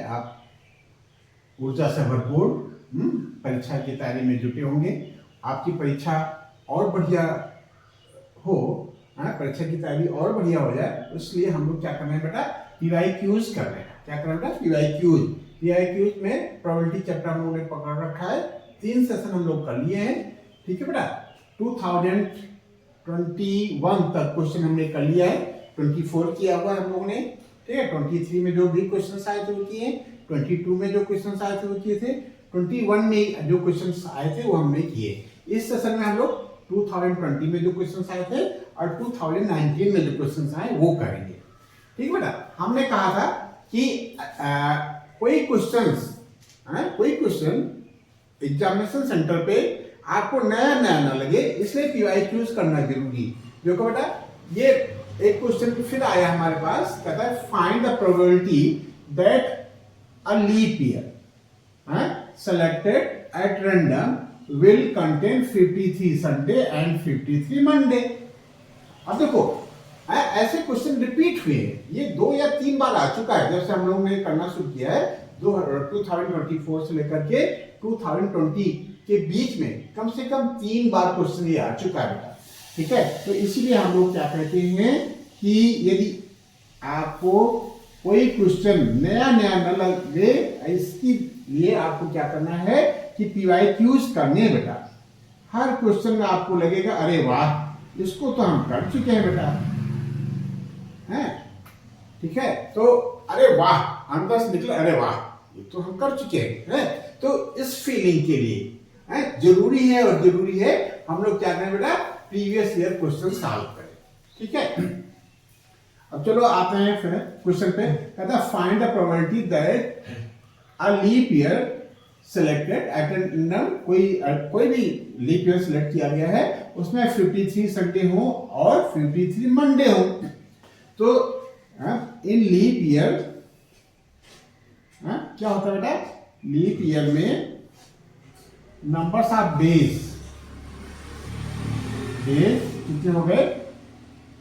आप ऊर्जा से भरपूर परीक्षा की तैयारी में जुटे होंगे। आपकी परीक्षा और बढ़िया हो, परीक्षा की तैयारी और बढ़िया हो जाए, इसलिए हम लोग क्या कर रहे हैं बेटा, PYQs कर रहे हैं। क्या कर रहे हैं बेटा, PYQs में प्रोबेबिलिटी चैप्टर हम लोगों ने पकड़ रखा है। 3 सेशन हम लोग कर लिए हैं, ठीक है बेटा। 2021 तक क्वेश्चन हमने कर लिया है, 24 किया हुआ है हम लोगों ने, ठीक है। 23 में जो भी क्वेश्चन आए थे वो किए, 22 में जो क्वेश्चन आए थे वो किए थे, 21 में जो क्वेश्चन आए थे वो हमने किए। इस सेशन में हम लोग 2020 में जो क्वेश्चन आए थे और 2019 में जो क्वेश्चन आए वो करेंगे, ठीक है बेटा। हमने कहा था कि कोई क्वेश्चन एग्जामिनेशन सेंटर पे आपको नया नया ना लगे, इसलिए PYQs करना जरूरी। देखो बेटा, ये एक क्वेश्चन फिर आया हमारे पास, कहता है find the probability that a leap year selected at random will contain 53 Sunday and 53 Monday। अब देखो ऐसे क्वेश्चन रिपीट हुए, ये 2 या 3 बार आ चुका है जब से हम लोगों ने करना शुरू किया है। 2024 से लेकर के 2020 के बीच में कम से कम 3 बार क्वेश्चन ये आ चुका है बेटा, ठीक है। तो इसीलिए हम लोग क्या कहते हैं कि यदि आपको कोई क्वेश्चन नया नया न लगे, इसकी लिए आपको क्या करना है कि PYQs करने हैं बेटा। हर क्वेश्चन में आपको लगेगा अरे वाह, इसको तो हम कर चुके हैं बेटा, हैं, ठीक है। तो अरे वाह, अंदर से निकला अरे वाह, ये तो हम कर चुके हैं। तो इस फीलिंग के लिए जरूरी है हम लोग क्या करें बेटा, प्रीवियस ईयर क्वेश्चन सॉल्व करें, ठीक है। अब चलो आते हैं फिर क्वेश्चन पे। कहता है find the probability that a leap year selected at random, कोई भी लीप ईयर सिलेक्ट किया गया है, उसमें 53 संडे हो और 53 मंडे हो। तो इन लीप ईयर क्या होता है बेटा, लीप ईयर में नंबर्स ऑफ डेज कितने हो गए,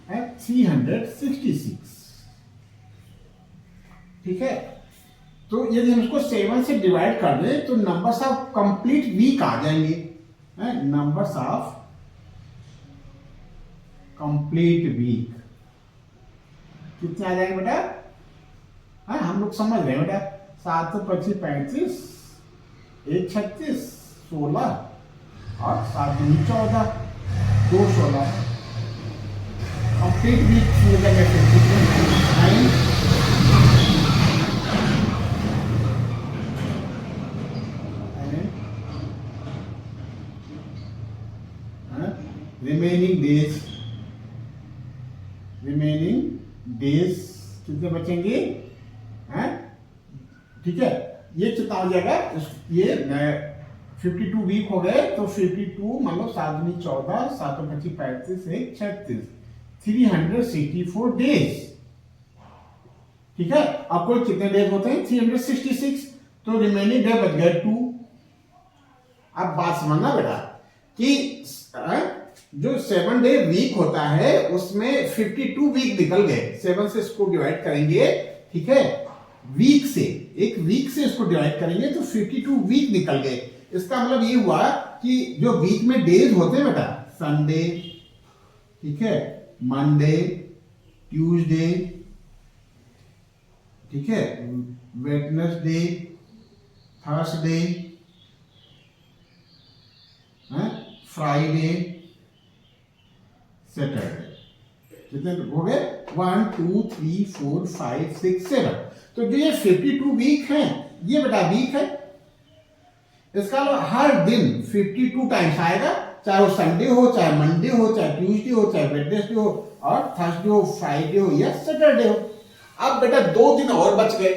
366, ठीक है। तो यदि हम इसको 7 से डिवाइड कर दें तो नंबर्स ऑफ कंप्लीट वीक आ जाएंगे। नंबर्स ऑफ कंप्लीट वीक कितने आ जाएंगे बेटा, हम लोग समझ रहे हैं बेटा। 7 तो 25 35, 1 36 16 और 7 14 2 16, कंप्लीट वीक हो जाएगा 9 रिमेनिंग डेज कितने बचेंगे, ठीक है। ये कितना हो जाएगा, ये 52 वीक हो गए, तो 52 मान लो 7 दूनी 14 7 25 35 1 36, 364 डेज, ठीक है। आपको कितने डेज होते हैं, 366, तो रिमेनिंग डे बच गए 2। अब बात समझना बेटा कि जो 7 डे वीक होता है उसमें 52 वीक निकल गए, 7 से इसको डिवाइड करेंगे, ठीक है, वीक से, एक वीक से इसको डिवाइड करेंगे तो 52 वीक निकल गए। इसका मतलब ये हुआ कि जो वीक में डेज होते हैं बेटा, संडे, ठीक है, मंडे, ट्यूसडे, ठीक है, वेडनेसडे, थर्सडे, फ्राइडे, सैटरडे, कितने हो गए, 1 2 3 4 5 6 7। तो जो ये 52 वीक हैं, ये बेटा वीक है। इसका हर दिन 52 टाइम्स आएगा, चाहे वो संडे हो, चाहे मंडे हो, चाहे ट्यूसडे हो, चाहे वेडनेसडे हो, और थर्सडे हो, फ्राइडे हो या सैटरडे हो। अब बेटा 2 दिन और बच गए,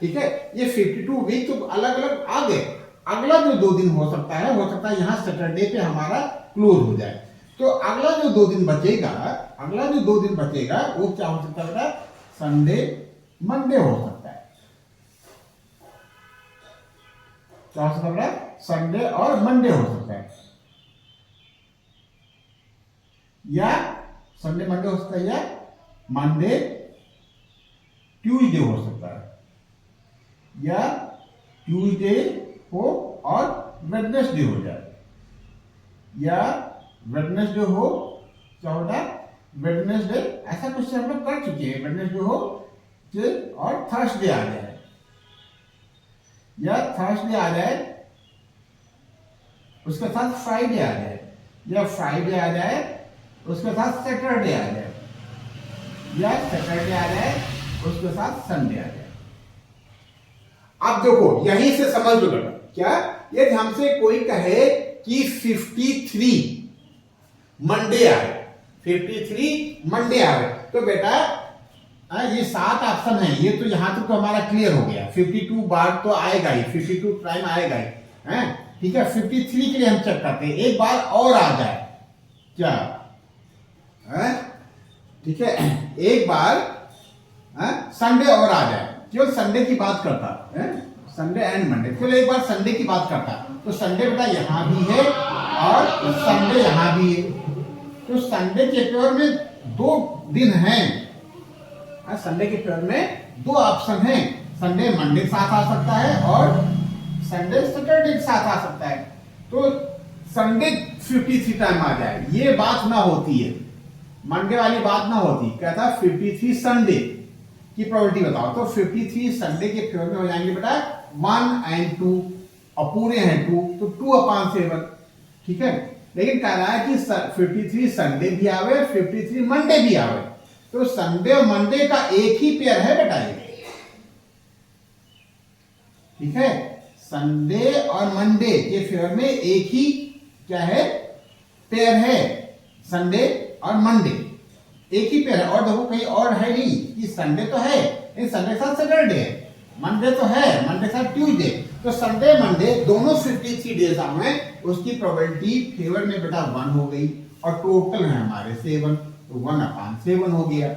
ठीक है। ये 52 वीक तो अलग अलग आ गए। अगला जो 2 दिन हो सकता है यहां सैटरडे पे हमारा क्लोज हो जाए। तो अगला जो 2 दिन बचेगा, वो क्या हो सकता है बेटा, संडे मंडे हो सकता है। क्या हो सकता है बेटा, संडे और मंडे हो सकता है, या संडे मंडे हो सकता है, या मंडे ट्यूसडे हो सकता है, या ट्यूसडे हो और वेडनेसडे हो जाए, या वेडनेसडे हो क्या होता है वेडनेसडे, ऐसा कुछ हम लोग कर चुके हैं, वेडनेसडे हो और थर्सडे आ जाए, या थर्सडे आ जाए उसके साथ फ्राइडे आ जाए, या फ्राइडे आ जाए उसके साथ सैटरडे आ जाए, या सैटरडे आ जाए उसके साथ संडे आ जाए। अब देखो यहीं से समझ लो बेटा, क्या यदि हमसे कोई कहे कि 53 मंडे आए, 53 मंडे आए, तो बेटा ये 7 ऑप्शन है, ये तो यहां तक तो हमारा क्लियर हो गया, 52 बार तो आएगा ही, 52 टाइम आएगा ही, है ठीक है। 53 के लिए हम चेक करते हैं, एक बार और आ जाए क्या, है ठीक है, एक बार संडे और आ जाए, केवल संडे की बात करता है, संडे एंड मंडे, केवल एक बार संडे की बात करता, तो संडे बेटा यहां भी है और संडे यहां भी है, तो संडे के पेयर में 2 दिन हैं, संडे के पेयर में 2 ऑप्शन हैं, संडे मंडे के साथ आ सकता है और संडे सैटरडे के साथ आ सकता है, तो संडे 53 टाइम आ जाए, ये बात ना होती है, मंडे वाली बात ना होती, कहता 53 संडे की प्रोबेबिलिटी बताओ, तो 53 संडे के फेवर में हो जाएंगे बेटा 1 and 2, और पूरे हैं 2, तो 2/7, ठीक है। लेकिन कह रहा है कि 53 संडे भी आवे, 53 मंडे भी आवे, तो संडे और मंडे का एक ही पेयर है बेटा ये, ठीक है, संडे और मंडे के फेवर में एक ही क्या है पेयर है, संडे और मंडे एक ही पेयर है, और देखो कहीं और है नहीं कि संडे तो है, संडे के साथ सैटरडे है, मंडे तो है, मंडे के साथ ट्यूसडे, तो संडे मंडे दोनों 53 डेज आ गए, उसकी प्रोबेबिलिटी फेवर में बेटा 1 हो गई, और टोटल है हमारे 7, तो 1/7 हो गया,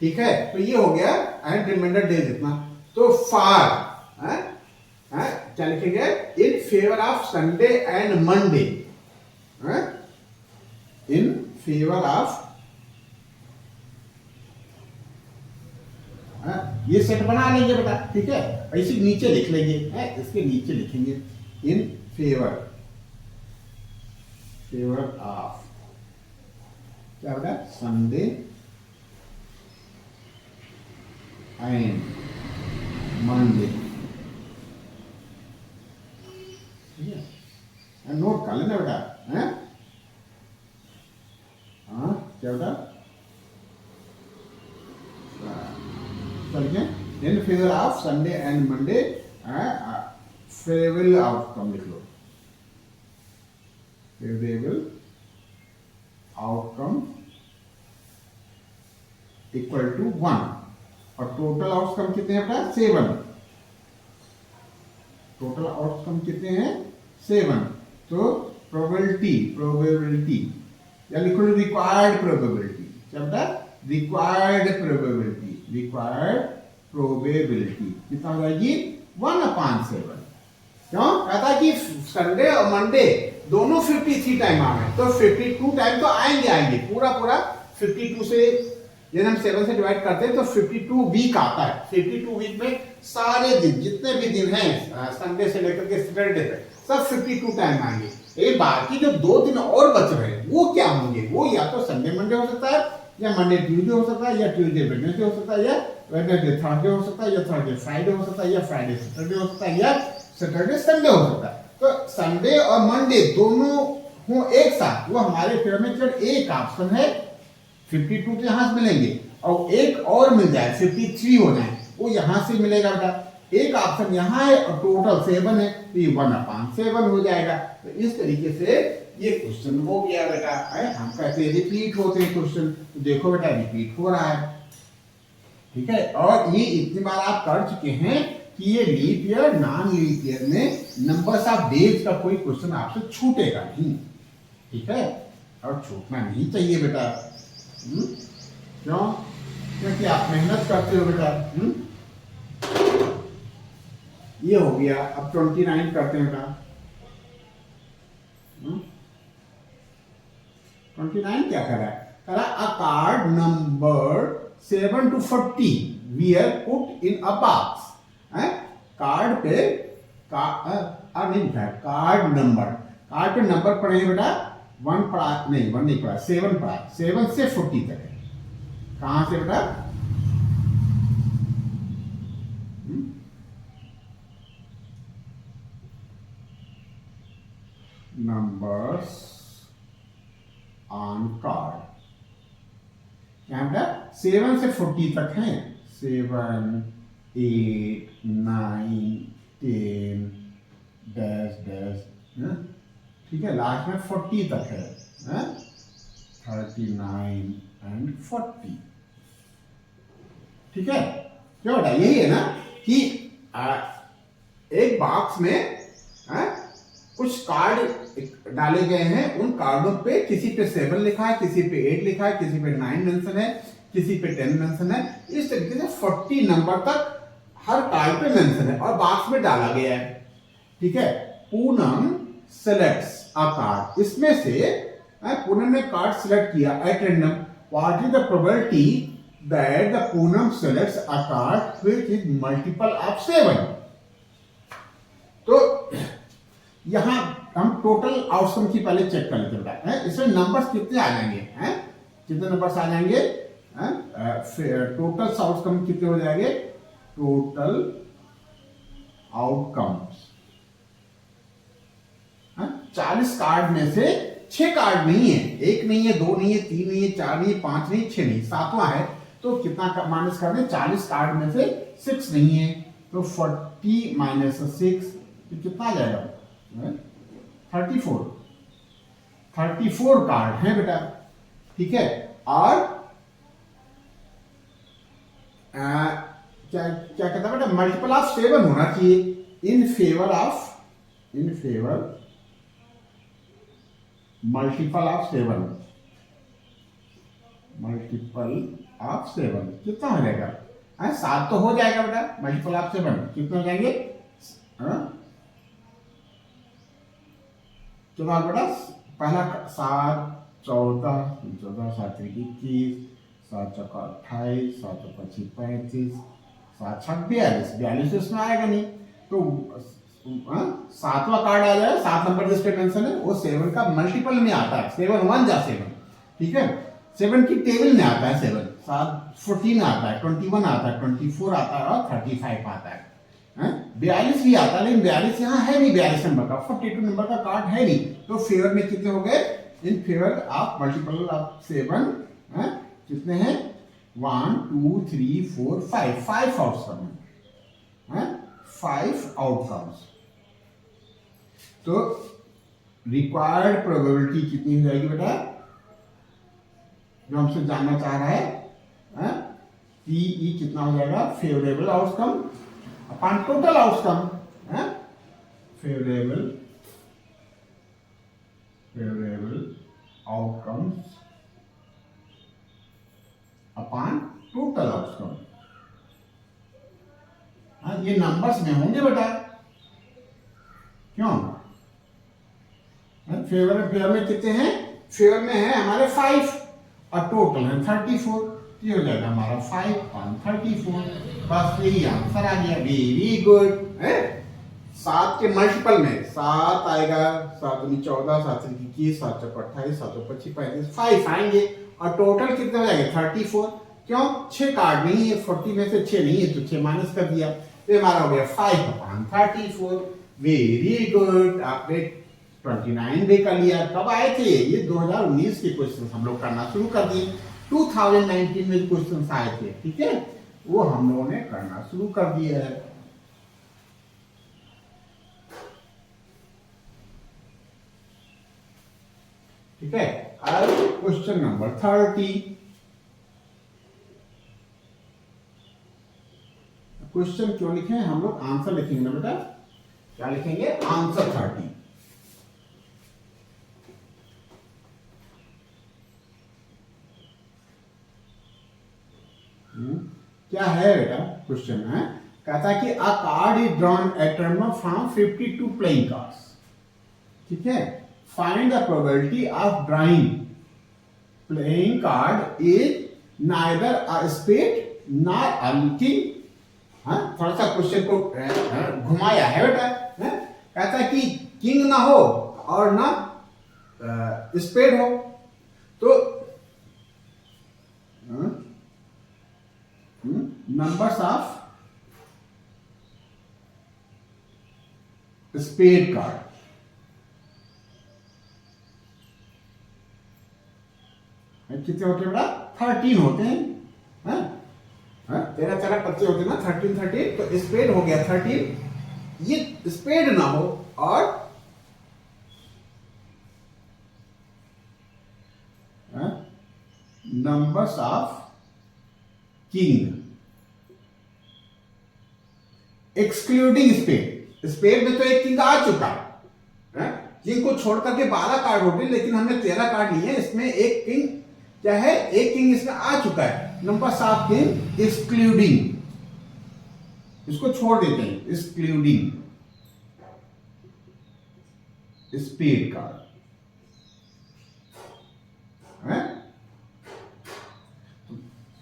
ठीक है। तो ये हो गया एंड रिमाइंडर डेज इतना, तो फार क्या लिखेंगे, इन favour of Sunday and Monday, in favour of, ये सेट बना लेंगे बेटा, ठीक है, ऐसे नीचे लिख लेंगे, इसके नीचे लिखेंगे इन फेवर ऑफ क्या बेटा संडे एंड मंडे, नोट कर लेना बेटा, क्या बेटा चलिए, इन favour of Sunday and Monday, favourable outcome लिख लो, फेवरेबल आउटकम इक्वल टू 1, और टोटल आउटकम कितने हैं बेटा 7, टोटल आउटकम कितने हैं 7, तो प्रोबेबिलिटी या लिखो रिक्वायर्ड प्रोबेबिलिटी, क्या बेटा रिक्वायर्ड प्रोबेबिलिटी कितना हो जाएगी 1/7, क्यों कहता है कि संडे और मंडे दोनों 53 टाइम आ गए, तो 52 टाइम तो आएंगे पूरा 52 से यदि हम 7 से डिवाइड करते हैं तो 52 वीक आता है, 52 वीक में सारे दिन जितने भी दिन हैं संडे से लेकर के सैटरडे तक सब 52 टाइम आएंगे, लेकिन बाकी जो 2 दिन और बच रहे हैं वो क्या होंगे, वो या तो संडे मंडे हो सकता है, या मंडे ट्यूसडे हो सकता है, या ट्यूसडे वेडनेसडे हो सकता है, या वेडनेसडे थर्सडे हो सकता है, या थर्सडे फ्राइडे हो सकता है, या फ्राइडे सैटरडे हो सकता है, या सैटरडे संडे हो सकता है, तो संडे और मंडे दोनों हो एक साथ, वो हमारे फेवर में केवल एक ऑप्शन है, 52 तो यहां से मिलेंगे, और एक और मिल जाए 53 हो जाए, वो यहां से मिलेगा बेटा, एक ऑप्शन यहाँ है और टोटल 7 है, तो ये 1/7 हो जाएगा, तो इस तरीके से ये क्वेश्चन हो गया बेटा, हम कहते हैं रिपीट होते हैं क्वेश्चन, तो देखो बेटा रिपीट हो रहा है, ठीक है, और ये इतनी बार आप कर चुके हैं कि ये leap year non leap year में नंबर्स ऑफ डेज का कोई क्वेश्चन आपसे छूटेगा नहीं, ठीक है, और छूटना नहीं चाहिए बेटा, क्यों, क्योंकि आप मेहनत करते हो बेटा, ये हो गया, अब 29 करते हैं बेटा, 29 क्या कर रहा है, कह रहा है अ card number 7 to 40 we are put in a box card पे नहीं लिखा है, कार्ड पे नंबर पड़े हैं बेटा, 1 पड़ा नहीं, 1 नहीं पड़ा, 7 पड़ा, 7 से 40 तक है। कहां से बेटा? नंबर्स ऑन कार्ड क्या बेटा? 7 से 40 तक है। 7, 8, 9, 10 डैश डैश, ठीक है, लास्ट में 40 तक है, 39 एंड 40, ठीक है। क्या बेटा? यही है ना कि एक बॉक्स में कुछ कार्ड डाले गए हैं, उन कार्डों पे किसी पे 7 लिखा है, किसी पे 8 लिखा है, किसी पे 9 मेंशन है, किसी पे 10 मेंशन है। इस तरीके से 40 नंबर तक हर कार्ड पे मेंशन है और बॉक्स में डाला गया है, ठीक है। पूनम सेलेक्ट्स अ कार्ड, इसमें से पूनम ने कार्ड सिलेक्ट किया at random. What is the probability that the Poonam selects a card which is multiple of 7? तो यहां हम टोटल आउटकम की पहले चेक कर लेते हैं। इसमें नंबर्स कितने आ जाएंगे, कितने नंबर्स आ जाएंगे? टोटल आउटकम कितने हो जाएंगे? टोटल आउटकम्स 40 कार्ड में से 6 कार्ड नहीं है, 1 नहीं है, 2 नहीं है, 3 नहीं है, 4 नहीं है, 5 नहीं, 6 नहीं, 7वां है। तो कितना माइनस कर दें? 40 कार्ड में से 6 नहीं है, तो 40 माइनस 6 तो कितना आ जाएगा? 34 कार्ड है बेटा, ठीक है। और क्या कहता है बेटा? मल्टीपल ऑफ 7 होना चाहिए इन फेवर मल्टीपल ऑफ 7 कितना हो जाएगा? 7 तो हो जाएगा बेटा। मल्टीपल ऑफ 7 कितने हो जाएंगे? चलो बेटा, पहला 7, 14, 14 7 21, 7 चौका 28, 7 चौका 35, 7 छक 42 इसमें आएगा नहीं। तो 7वां कार्ड आ जाए, 7 नंबर जिस पे मेंशन है वो 7 का मल्टीपल में आता है। 7 1 जा 7, ठीक है। 7 की टेबल में आता है 7, 14 आता है, 21 आता है, 24 आता है और 35 आता है। 42 भी आता है, लेकिन 42 यहाँ है नहीं, 42 नंबर का, 42 नंबर का कार्ड है नहीं। तो फेवर में कितने हो गए? इन फेवर ऑफ मल्टीपल ऑफ 7 कितने हैं? 1 2 3 4 5 आउटकम है, 5 आउटकम्स। तो रिक्वायर्ड प्रोबेबिलिटी कितनी हो जाएगी बेटा, जो हमसे जानना चाह रहा है? पीई कितना हो जाएगा? Favourable outcome upon total outcome, favourable outcomes upon total outcome. ये नंबर्स में होंगे बेटा, क्यों? फेवर में कितने हैं? फेवर में है हमारे 5 और टोटल है 34। ये हो जाएगा हमारा 5/34। बस यही आंसर आ गया। Very good. 7 के मल्टीपल में 7 आएगा, 7 दूनी 14, 7 तीन 21, 7 चौक 28, 7 25 35, 5 आएंगे और टोटल कितना हो जाएगा? 34। क्यों? 6 कार्ड नहीं है, 40 में से 6 नहीं है तो 6 माइनस कर दिया, तो हमारा हो गया 5/34। Very good. आपने 29 डे कर लिया। कब आए थे ये? 2019 के क्वेश्चन हम लोग करना शुरू कर दिए। 2019 में क्वेश्चन आए थे, ठीक है, वो हम लोगों ने करना शुरू कर दिया है। ठीक है। अब क्वेश्चन नंबर 30। क्वेश्चन क्यों लिखे हैं हम लोग? आंसर लिखेंगे ना बेटा। क्या लिखेंगे? आंसर 30। क्या है बेटा? क्वेश्चन है, कहता है कि a card is drawn at random from 52 playing cards. ठीक है। Find the probability of drawing playing card is neither a spade nor a king हाँ, थोड़ा सा क्वेश्चन को घुमाया है बेटा। कहता है कि किंग ना हो और ना स्पेड हो, तो नंबर्स ऑफ स्पेड कार्ड, कितने होते हैं बेटा? 13 होते हैं। 13 पत्ते होते हैं ना, 13, तो स्पेड हो गया 13। ये स्पेड ना हो और numbers of king excluding spade. Spade में तो एक किंग आ चुका है, किंग को छोड़ करके 12 कार्ड होते हैं, लेकिन हमने 13 कार्ड लिए, इसमें एक किंग क्या है, एक किंग इसमें आ चुका है। नंबर्स ऑफ किंग एक्सक्लूडिंग, इसको छोड़ देते हैं, एक्सक्लूडिंग स्पेड कार्ड।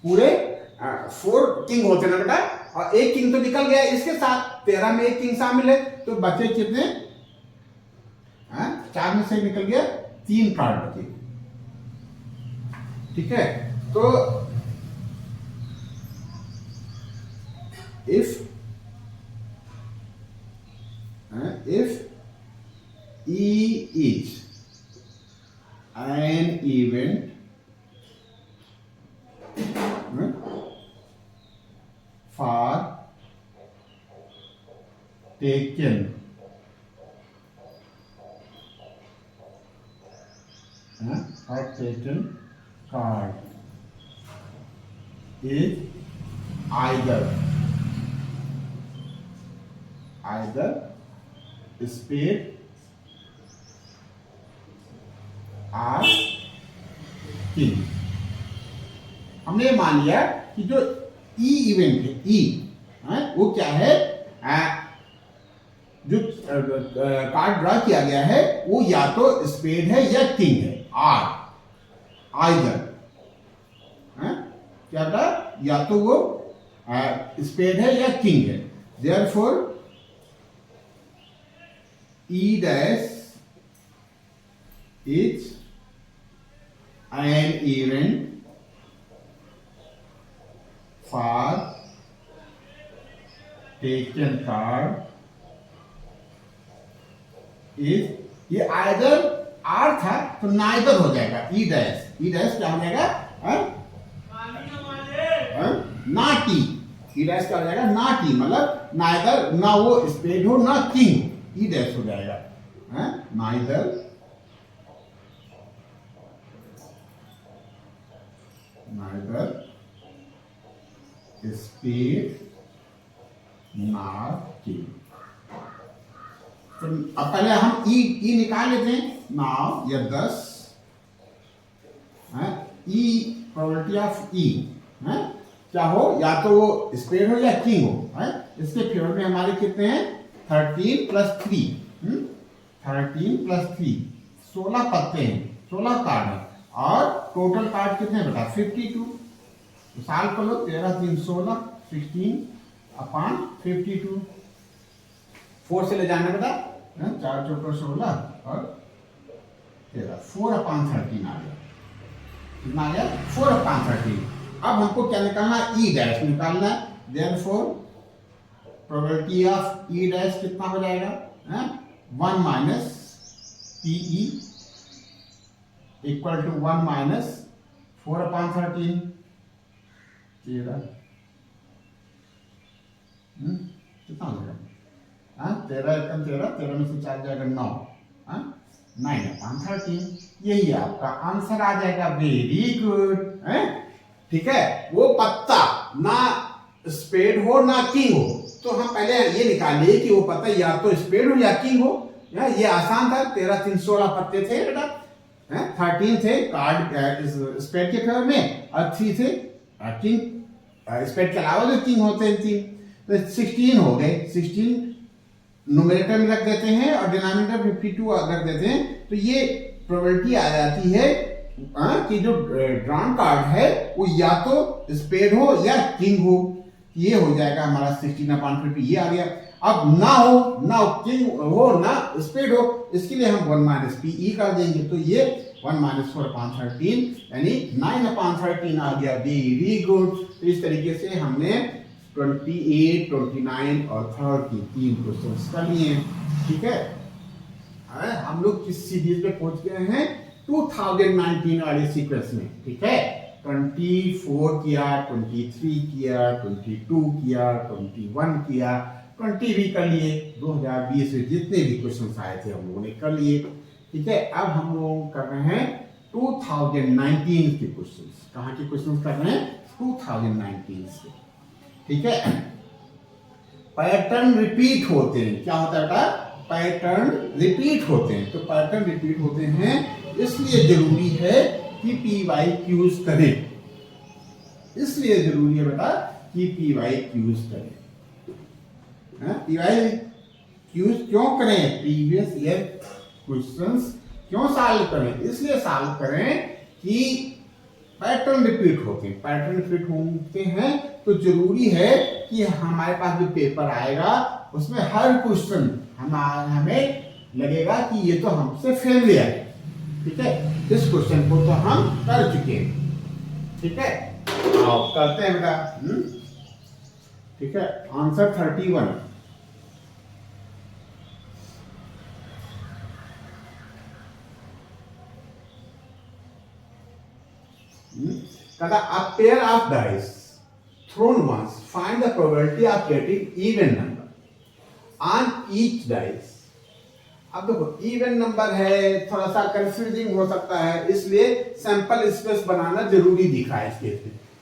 पूरे 4 किंग होते ना बेटा, और एक किंग तो निकल गया इसके साथ, 13 में एक किंग शामिल है, तो बचे कितने? 4 में से निकल गया 3 कार्ड बचे। ठीक है, तो if E is an event for taken card is either spade or king। हमने ये मान लिया कि जो ई इवेंट है, ई वो क्या है, जो कार्ड ड्रा किया गया है वो या तो स्पेड है या किंग है, आइदर क्या था, या तो वो स्पेड है या किंग है। Therefore E dash is an event for taken card is, ये आइदर आर था तो नाइदर हो जाएगा, ई डैश क्या हो जाएगा, ना टी, ई डैश क्या हो जाएगा, ना टी, मतलब नाइदर, ना वो स्पेड हो ना किंग, ई डैश हो जाएगा, नाइदर स्पेड नॉर किंग। तो अब पहले हम ई निकाल लेते हैं। नाउ ये 10 ई प्रोबेबिलिटी ऑफ ई क्या हो, या तो वो स्पेड हो या किंग हो, इसके फेवर में हमारे कितने हैं, 13 प्लस 3, 13 प्लस 3, 16 पत्ते हैं, 16 कार्ड है, और टोटल कार्ड कितने बेटा, 52। तो साल को लो, 13 3 16, 16/52, 4 से ले जाना बेटा, 4 चौको 16 और 13, 4/13 आ गया, कितना आ गया, 4/13। अब हमको क्या निकालना, ई डैश निकालना है। Therefore probability of E dash कितना हो जाएगा, 1 minus PE equal to 1 minus 4/13, 13 कितना हो जाएगा, 13 में से 4 जाएगा 9, 9/13, यही आपका आंसर आ जाएगा। Very good. ठीक है, वो पत्ता ना स्पेड हो ना किंग हो, तो हम पहले ये निकालिए कि वो पत्ता या तो स्पेड हो या किंग हो। ये आसान था, 13 3 16 पत्ते थे बेटा, 13 थे कार्ड स्पेड के फेवर में और 3 थे किंग, स्पेड के अलावा जो किंग होते हैं 3, तो 16 हो गए। 16 न्यूमरेटर में रख देते हैं और डिनोमिनेटर 52 रख देते हैं, तो ये प्रोबेबिलिटी आ जाती है कि जो ड्रॉन कार्ड है वो या तो स्पेड हो या किंग हो। ये हो जाएगा हमारा 16/50, ये आ गया। अब ना किंग हो ना स्पीड हो, इसके लिए हम 1 माइनस पी कर देंगे, तो ये 1 माइनस 4/13 यानी 9/13 आ गया। Very good. तो इस तरीके से हमने 28, 29 और 30 तीन क्वेश्चन कर लिए। ठीक है, हम लोग किस सीरीज में पहुंच गए हैं? 2019 वाले सीक्वेंस में। ठीक है, 24 किया, 23 किया, 22 किया, 21 किया, 20 भी कर लिए। 2020 में जितने भी क्वेश्चन आए थे हम लोगों ने कर लिए। ठीक है, अब हम लोग कर रहे हैं 2019 के क्वेश्चंस। कहाँ के क्वेश्चंस कर रहे हैं? 2019 से। ठीक है, पैटर्न रिपीट होते हैं। क्या होता है बेटा? पैटर्न रिपीट होते हैं। तो पैटर्न रिपीट होते हैं, इसलिए जरूरी है कि PYQs करें। इसलिए जरूरी है बेटा कि PYQs करें। PYQs क्यों करें? प्रीवियस ईयर क्वेश्चंस क्यों सॉल्व करें? इसलिए सॉल्व करें कि पैटर्न रिपीट होते हैं। पैटर्न रिपीट होते हैं तो जरूरी है कि हमारे पास जो पेपर आएगा उसमें हर क्वेश्चन हमें लगेगा कि ये तो हमसे फेमिलियर है। ठीक है, इस क्वेश्चन को तो हम कर चुके हैं। ठीक है, आप करते हैं बेटा। ठीक है, आंसर 31। कहता a pair of dice thrown once, find the probability of getting even number on each dice। अब देखो इवन नंबर है, थोड़ा सा कंफ्यूजिंग हो सकता है, इसलिए सैंपल स्पेस बनाना जरूरी दिखा है। इसके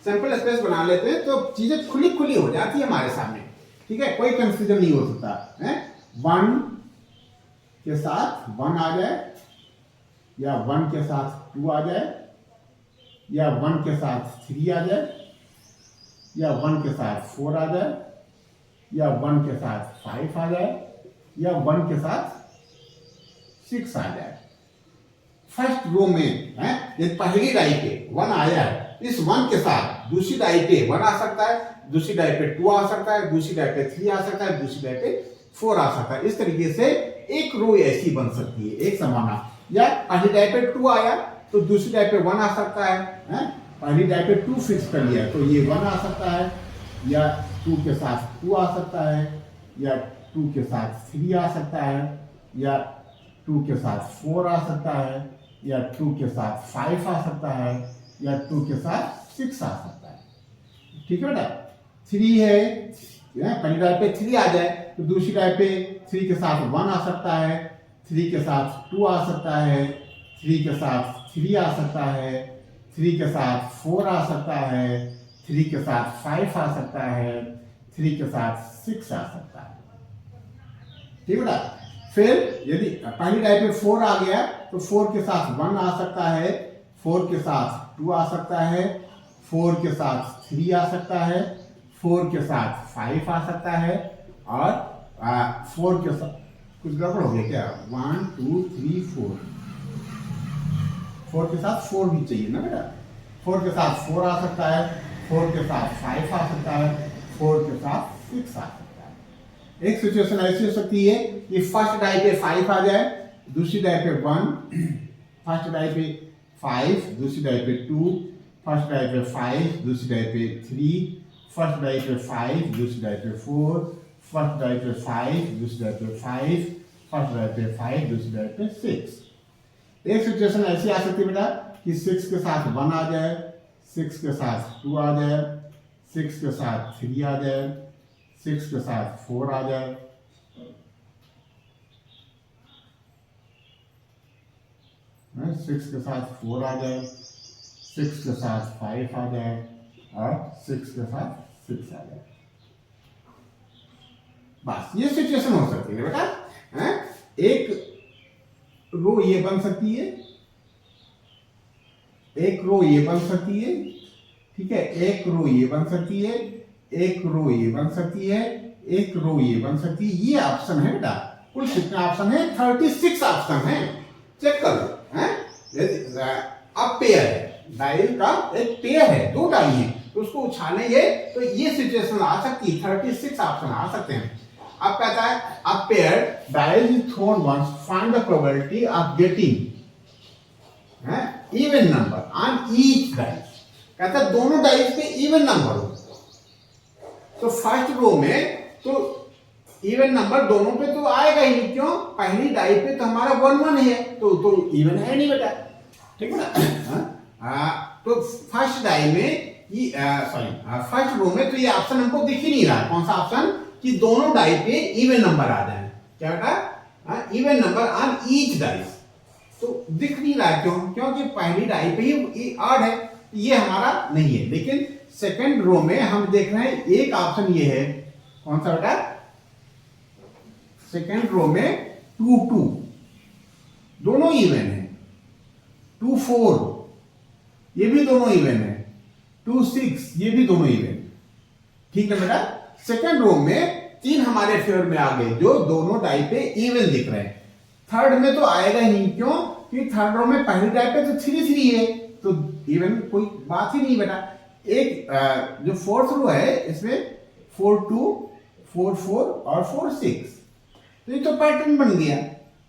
सैंपल स्पेस बना लेते हैं तो चीजें खुली खुली हो जाती है हमारे सामने। ठीक है, कोई कंफ्यूजन नहीं हो सकता है। 1 के साथ 1 आ जाए, या 1 के साथ 2 आ जाए, या 1 के साथ 3 आ जाए, या 1 के साथ 4 आ जाए, या 1 के साथ 5 आ जाए, या 1 के साथ 6 आ जाए। फर्स्ट रो में है, यदि पहली डाई पे 1 आया है, इस 1 के साथ दूसरी डाई पे 1 आ सकता है, दूसरी डाई पे 2 आ सकता है, दूसरी डाई पे 3 आ सकता है, दूसरी डाई पे 4 आ सकता है। इस तरीके से एक रो ऐसी बन सकती है, एक समाना। या पहली डाई पे 2 आया तो दूसरी डाई पे 1 आ सकता है। पहली डाई पे 2 फिक्स कर लिया तो ये 1 आ सकता है, या 2 के साथ 2 आ सकता है, या 2 के साथ 3 आ सकता है, या 2 के साथ 4 आ सकता है, या 2 के साथ 5 आ सकता है, या 2 के साथ 6 आ सकता है। ठीक है बेटा, 3 है, पहली डाई पे 3 आ जाए तो दूसरी डाई पे 3 के साथ 1 आ सकता है, 3 के साथ 2 आ सकता है, 3 के साथ 3 आ सकता है, 3 के साथ 4 आ सकता है, 3 के साथ 5 आ सकता है, 3 के साथ 6 आ सकता है। ठीक है बेटा, फिर यदि पहली डाई पे 4 आ गया तो 4 के साथ 1 आ सकता है, 4 के साथ 2 आ सकता है, 4 के साथ 3 आ सकता है, 4 के साथ 5 आ सकता है, और 4 के साथ कुछ गड़बड़ हो गया क्या? 1 2 3 4, 4 के साथ 4 भी चाहिए ना बेटा। 4 के साथ 4 आ सकता है, 4 के साथ 5 आ सकता है, 4 के साथ 6 आ सकता है। एक सिचुएशन ऐसी हो सकती है कि फर्स्ट डाई पे 5 आ जाए, दूसरी डाई पे 1, फर्स्ट डाई पे 5, दूसरी डाई पे 2, फर्स्ट डाई पे 5, दूसरी डाई पे 3, फर्स्ट डाई पे 5, दूसरी डाई पे 4, फर्स्ट डाई पे 5, दूसरी डाई पे 5, फर्स्ट डाई पे 5, दूसरी डाई पे 6। एक सिचुएशन ऐसी आ सकती है बेटा कि 6 के साथ 1 आ जाए, 6 के साथ 2 आ जाए, 6 के साथ 3 आ जाए, 6 के साथ 4 आ जाए, 6 के साथ 4 आ जाए, 6 के साथ 5 आ जाए, और 6 के साथ 6 आ जाए। बस ये सिचुएशन हो सकती है बेटा। एक रो ये बन सकती है, एक रो ये बन सकती है। ठीक है, एक रो ये बन सकती है, एक रो ये बन सकती है, एक रो ये बन सकती है। ये ऑप्शन है बेटा। कुल कितने ऑप्शन है? 36 ऑप्शन है। चेक कर लो। अब पेयर है, डायल का एक पेयर है, 2 डाई है, तो उसको उछालेंगे तो ये सिचुएशन आ सकती है, 36 ऑप्शन आ सकते हैं। अब कहता है a pair dice is thrown once, find the probability of getting even number on each dice। कहता है दोनों डाइस पे इवन नंबर हो, तो फर्स्ट रो में तो इवन नंबर दोनों पे तो आएगा ही नहीं, क्यों? पहली डाई पे तो हमारा 1 1 है, तो इवन है नहीं बेटा, ठीक है ना। तो फर्स्ट डाई में फर्स्ट रो में तो ये ऑप्शन हमको दिख ही नहीं रहा। कौन सा ऑप्शन? कि दोनों डाई पे इवन नंबर आ जाए। क्या बेटा? Even number on each dice, तो दिख नहीं रहा। क्यों? क्योंकि पहली डाई पे ही ऑड है, ये हमारा नहीं है। लेकिन सेकंड रो में हम देख रहे हैं एक ऑप्शन ये है, कौन सा बेटा? सेकंड रो में 2 2 दोनों इवन है, 2 4 ये भी दोनों इवन है, 2 6 ये भी दोनों इवन, ठीक है बेटा। सेकंड रो में 3 हमारे फेवर में आ गए, जो दोनों डाई पे इवन दिख रहे हैं। थर्ड में तो आएगा ही नहीं, क्यों? कि थर्ड रो में पहली डाई पे तो 3 3 है, तो इवन कोई बात ही नहीं बेटा। एक जो फोर्थ रो है इसमें 4 2 4 4 और 4 6, तो ये तो पैटर्न बन गया।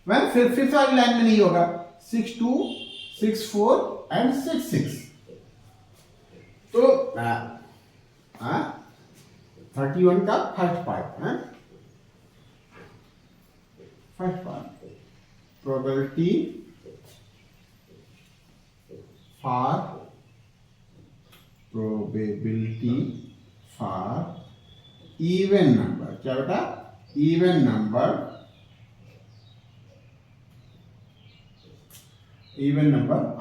वह फिर फिफ्थ वाली लाइन में नहीं होगा, 6 2 6 4 एंड 6 6। तो 31 का फर्स्ट पार्ट है, first part probability for even number. क्या बेटा? Even number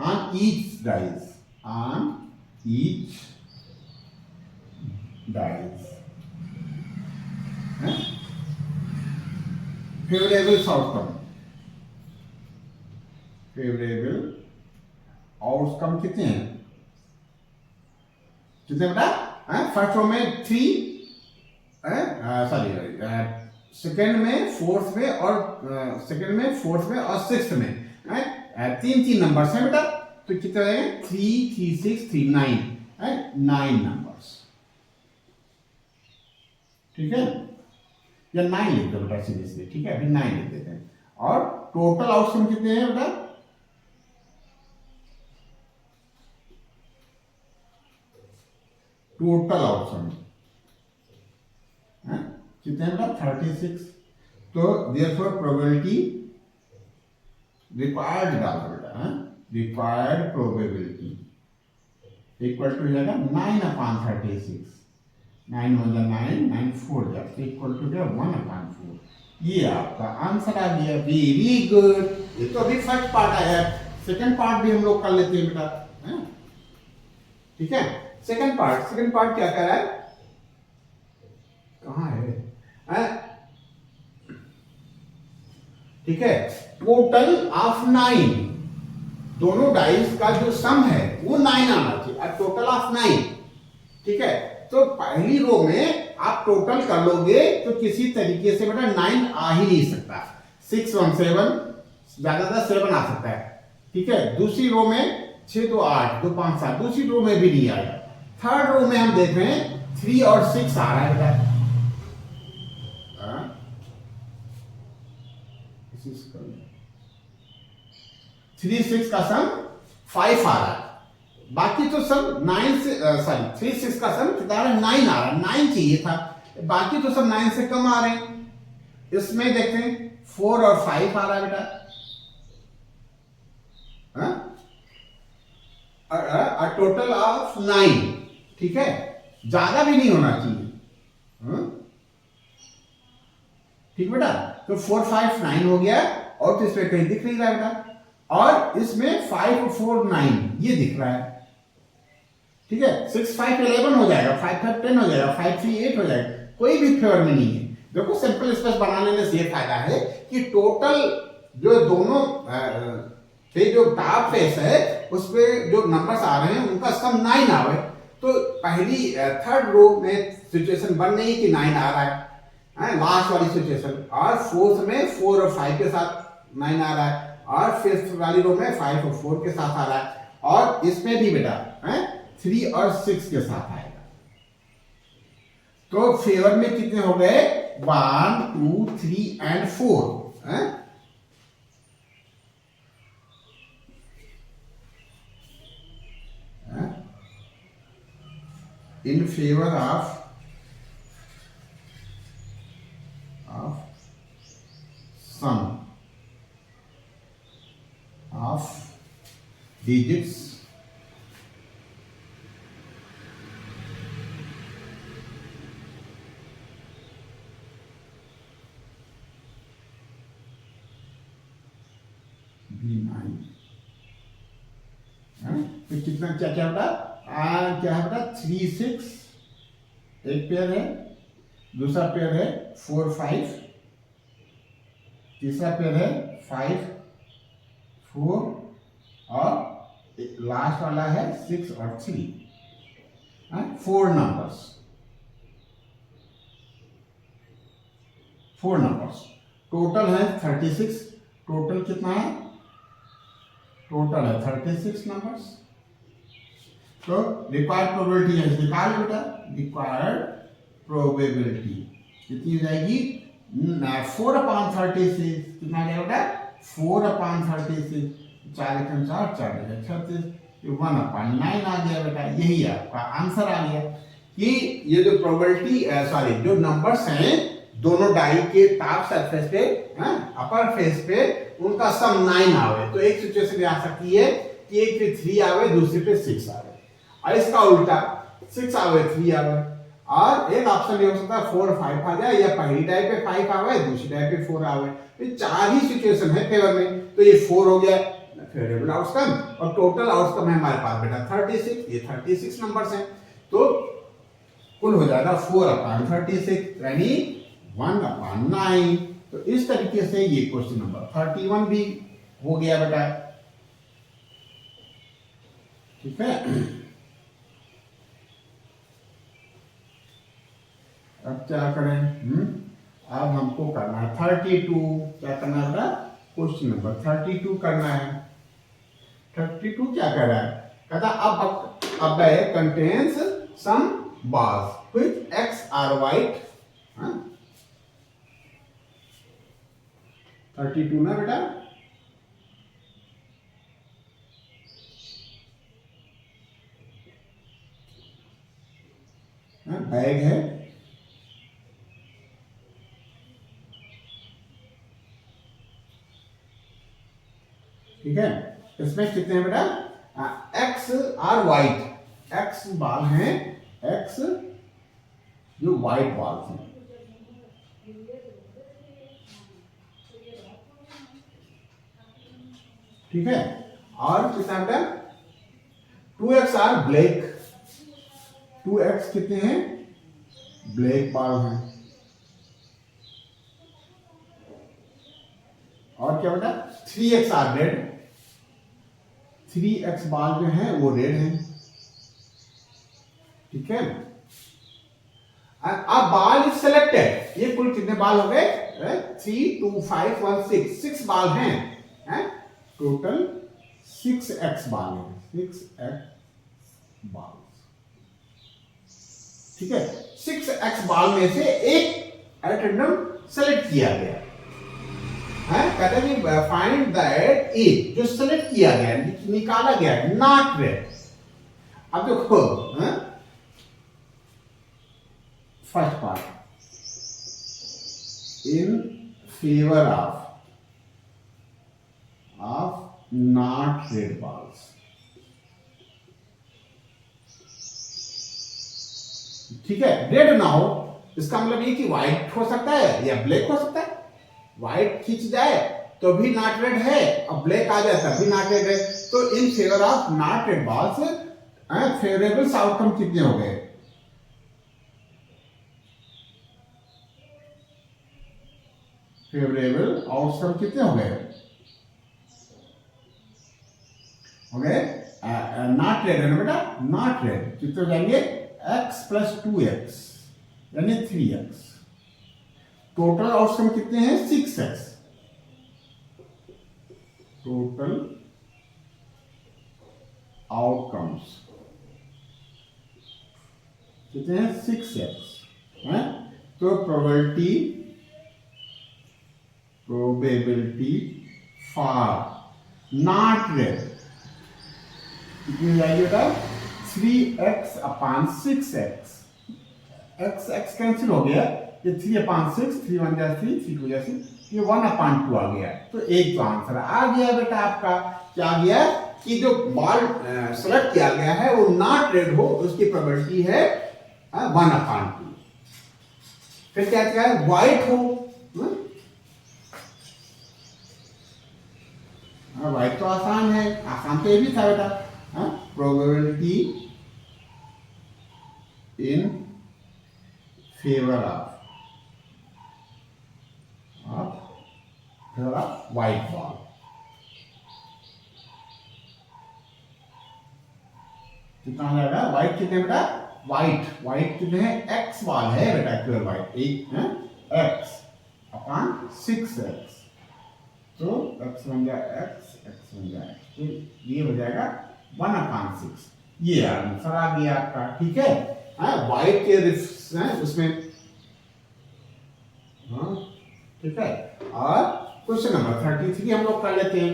on each dice, favourable outcome कितने हैं? कितने बेटा? फर्स्ट रो में 3, सेकंड में, फोर्थ में और सिक्स्थ में 3 नंबर्स हैं बेटा। तो कितने हैं? 3 3 6 3 9 9 नंबर्स, ठीक है? या 9 लिख दो बेटा सीरियसली, ठीक है? अभी 9 लिख देते हैं। और टोटल आउटकम कितने हैं बेटा? टोटल आउटकम कितने बेटा? 36। तो देयरफॉर प्रोबेबिलिटी रिक्वायर्ड डाल दो बेटा, रिक्वायर्ड प्रोबेबिलिटी इक्वल टू जाएगा 9/36, 9 1 9 9 4 जाएगा, इक्वल टू क्या? 1/4। ये आपका आंसर आ गया। Very good. ये तो अभी फर्स्ट पार्ट आया, सेकंड पार्ट भी हम लोग कर लेते हैं बेटा, ठीक है? सेकंड पार्ट क्या कर रहा है? कहां है? ठीक है, टोटल ऑफ 9, दोनों डाइस का जो सम है वो 9 आना चाहिए। अब टोटल ऑफ 9, ठीक है? तो पहली रो में आप टोटल कर लोगे तो किसी तरीके से बेटा 9 आ ही नहीं सकता। 6 1 7, ज्यादातर 7 आ सकता है, ठीक है? दूसरी रो में 6 2 8 2 5 7, दूसरी रो में भी नहीं आएगा। थर्ड रो में हम देख रहे हैं 3 और 6 आ रहा है बेटा, 3 6 का सम 5 आ रहा है। बाकी तो सब 9 से 3 6 का सम कितना आ रहा है? 9 आ रहा है। 9 चाहिए था, बाकी तो सब 9 से कम आ रहे हैं। इसमें देखते हैं 4 और 5 आ रहा है बेटा, टोटल ऑफ 9, ठीक है? ज्यादा भी नहीं होना चाहिए, ठीक बेटा? तो 4 5 9 हो गया, और तो इसमें कहीं दिख नहीं रहा बेटा। और इसमें 5 4 9 ये दिख रहा है, ठीक है? 6 5 11 हो जाएगा, 5 5 10 हो जाएगा, 5 3 8 हो जाएगा, कोई भी फेवर में नहीं है। देखो सिंपल स्पेस बना लेने से ये फायदा है कि टोटल जो दोनों जो टॉप फेस है उस पे जो नंबर्स आ रहे हैं उनका सम 9 आ रहा है। तो पहली थर्ड रो में सिचुएशन बन नहीं कि 9 आ रहा है, लास्ट वाली सिचुएशन। और फोर्थ में 4 और 5 के साथ 9 आ रहा है, और फिफ्थ वाली रो में 5 और 4 के साथ आ रहा है, और इसमें भी बेटा 3 और 6 के साथ आएगा। तो फेवर में कितने हो गए, 1 2 3 and 4। In favour of sum of digits B9। तो कितना क्या क्या बेटा, क्या है बेटा, 3 6 एक पेयर है, दूसरा पेयर है 4 5, तीसरा पेयर है 5 4, और लास्ट वाला है 6 और 3। 4 नंबर्स, 4 नंबर्स टोटल है 36। टोटल कितना है, टोटल है 36 नंबर्स। तो रिक्वायर्ड प्रोबेबिलिटी है, निकाल बेटा, रिक्वायर्ड प्रोबेबिलिटी कितनी हो जाएगी, 4/36। कितना आ जाएगा बेटा, 4/36, 4×4 = 36, 1/9 आ गया बेटा। यही आपका आंसर आ गया कि ये जो प्रोबेबिलिटी सॉरी जो नंबर्स हैं दोनों डाई के टॉप सरफेस पे, अपर फेस पे, उनका सम 9 आवे। तो एक सिचुएशन आ सकती है कि एक पे 3 आवे, दूसरे पे 6 आवे, और इसका उल्टा 6 आवे 3 आवे। और एक ऑप्शन ये हो सकता है 4 5 आ जाए, या पहली टाइप पे 5 आवे, दूसरी टाइप पे 4 आवे। तो 4 ही सिचुएशन है फेवर में, तो ये 4 हो गया फेवरेबल आउटकम, और टोटल आउटकम है हमारे पास बेटा 36। ये 36 नंबर्स हैं, तो कुल हो जाएगा 4/36 यानी 1/9। तो इस तरीके से ये क्वेश्चन नंबर 31 भी हो गया बेटा। ठीक है, अब क्या करें, अब हमको करना है 32। क्या करना है बेटा, क्वेश्चन नंबर 32 करना है। 32 क्या कह रहा है, कहता अब contains some balls which x are white। 32 ना बेटा, बैग है, ठीक है। इसमें कितने हैं बेटा, x आर वाइट, x बाल हैं, x जो वाइट बाल हैं, ठीक है। और कितना बेटा, 2x आर ब्लैक, 2x कितने हैं, ब्लैक बाल हैं। और क्या बेटा, 3x आर रेड, 3x बाल जो हैं वो रेड हैं, ठीक है। अब बाल इज सेलेक्टेड, ये कुल कितने बाल हो गए, 3 2 5 1 6, 6 बाल हैं, टोटल 6x बाल हैं, 6x बाल, ठीक है। 6x बाल में से एक एट रैंडम सेलेक्ट किया गया है, कहते हैं कि फाइंड दैट ए जो सेलेक्ट किया गया, निकाला गया, नॉट रेड। अब देखो, first part, in favour of not red balls, ठीक है। रेड ना हो इसका मतलब ये कि व्हाइट हो सकता है या ब्लैक हो सकता है। व्हाइट खींच जाए तो भी नॉट रेड है, और ब्लैक आ जाए तब भी नॉट रेड है। तो in favour of not red balls favourable outcome कितने हो गए, फेवरेबल आउटकम कितने हो गए, नॉट रेड है ना बेटा, नॉट रेड कितने हो जाएंगे, x + 2x यानी 3x। टोटल आउटकम कितने हैं, 6x। टोटल आउटकम्स कितने हैं, 6x। है, तो प्रोबेबिलिटी फॉर नॉट रेड कितनी हो जाएगी बेटा 3x अपान 6x, x x कैंसिल हो गया, ये 3 अपान 6, 3 1 जा 3, 3 2 जा 6, ये 1 अपान 2 आ गया। तो एक तो आंसर आ गया बेटा आपका, क्या आ गया कि जो बॉल सेलेक्ट किया गया है वो नॉट रेड हो, उसकी प्रोबेबिलिटी है 1 अपान 2। फिर क्या क्या है व्हाइट हो, व्हाइट तो आसान है, आसान तो ये भी था बेटा, probability in favour of white ball. कितना हो जाएगा व्हाइट कितने बेटा, व्हाइट कितने हैं, एक्स बॉल है बेटा, प्योर व्हाइट एक है एक्स अपान 6x, तो x बन गया x बन गया x, तो ये हो जाएगा 1 अपान 6, ये आंसर आ गया आपका। ठीक है, व्हाइट के उसमें, ठीक है। और क्वेश्चन नंबर 33 हम लोग कर लेते हैं।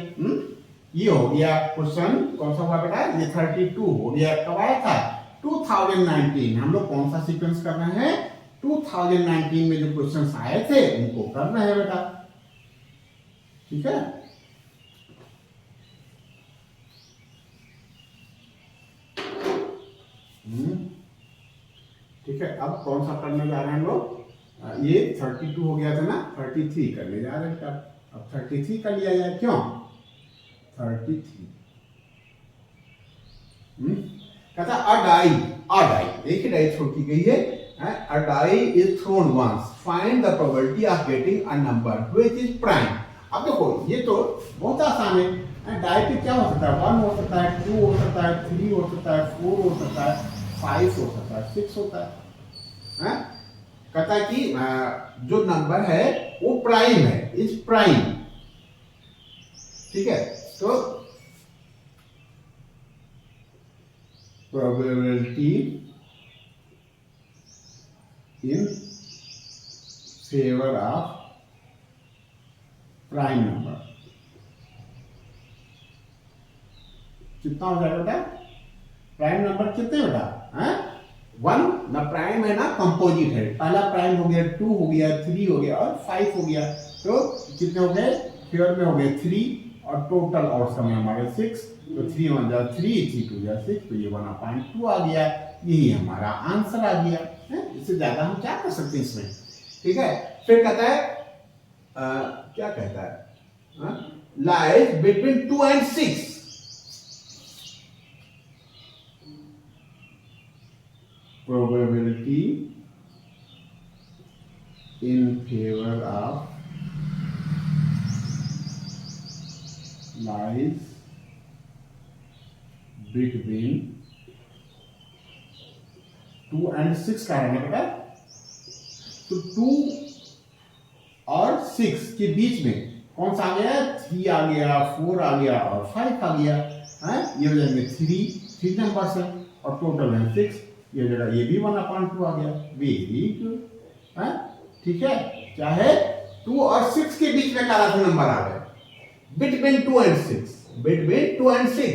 ये हो गया क्वेश्चन, कौन सा हुआ बेटा, ये 32 हो गया, कब आया था 2019। हम लोग कौन सा सीक्वेंस कर रहे हैं, 2019 में जो क्वेश्चंस आए थे उनको कर रहे हैं बेटा। ठीक है, ठीक है। अब कौन सा करने जा रहे हैं हम लोग, ये 32 हो गया था ना, 33 करने जा रहे हैं। अब 33 कर लिया जाए, क्यों 33 कहता अ डाई, एक ही डाई छोड़ की गई है, a die is thrown once, find the probability of getting a number which is prime. अब देखो ये तो बहुत आसान है, डाई पे क्या हो सकता है, 1 हो सकता है, 2 हो सकता है, 3 हो सकता है, 4 हो सकता है, 5 हो सकता है, 6 होता है। कहता है कि जो नंबर है वो प्राइम है, इज प्राइम। ठीक है, तो probability in favour of prime number कितना हो जाएगा बेटा, प्राइम नंबर कितने बेटा, 1 ना प्राइम है ना कंपोजिट है, पहला प्राइम हो गया, 2 हो गया, 3 हो गया और 5 हो गया, तो कितने हो गए फेवर में हो गए 3 और टोटल और समय हमारे 6, तो 3 1 जा 3, 3 2 जा 6, तो ये 1/2 आ गया, यही हमारा आंसर आ गया है। इससे ज्यादा हम क्या कर सकते हैं इसमें। ठीक है, फिर कहता है क्या कहता है, lies between 2 and 6, probability in favor of lies between 2 and 6 का है बेटा, तो 2 और 6 के बीच में कौन सा आ गया, 3 आ गया, 4 आ गया और 5 आ गया, ये हो जाएंगे 3 नंबर है और टोटल है 6, ये जगह ये भी 1/2 आ गया, वेरी गुड। ठीक है, चाहे 2 और 6 के बीच में काला नंबर आ गया, बिटवीन 2 and 6, बिटवीन 2 and 6,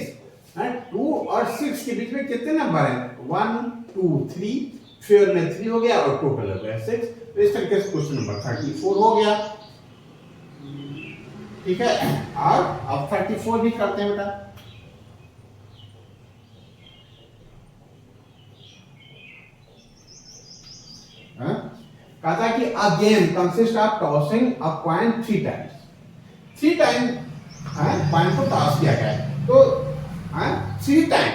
2 और 6 के बीच में कितने नंबर हैं, 1 2 3, फेयर में 3 हो गया और टोटल हो गया 6। तो इस तरीके से क्वेश्चन नंबर 34 हो गया। ठीक है, और अब 34 भी करते हैं बेटा। कहता है कि a game consists of tossing a coin 3 times, 3 time coin को टॉस किया गया है, तो 3 टाइम,